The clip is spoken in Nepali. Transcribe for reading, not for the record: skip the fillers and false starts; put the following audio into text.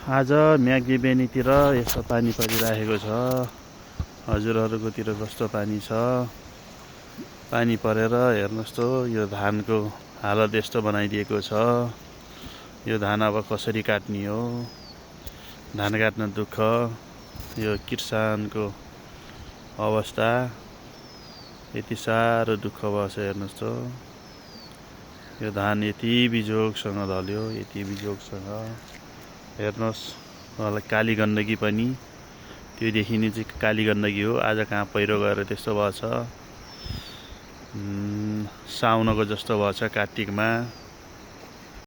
आज म्याग्दी बेनीतिर यस्तो पानी परिरहेको छ। हजुरहरूकोतिर कस्तो पानी छ? पानी परेर हेर्नुहोस् त, यो धानको हालत यस्तो बनाइदिएको छ। यो धान अब कसरी काट्ने हो? धान काट्न दुःख। यो किसानको अवस्था यति साह्रो दुःख भएको छ। हेर्नुहोस् त, यो धान यति बिजोगसँग ढल्यो, यति बिजोगसँग। हेर्नुहोस्, मलाई काली गण्डकी पनि, त्यो देखिने चाहिँ काली गण्डकी हो। आज कहाँ पहिरो गएर त्यस्तो भएको छ। साउनको जस्तो भएको छ, कार्तिकमा।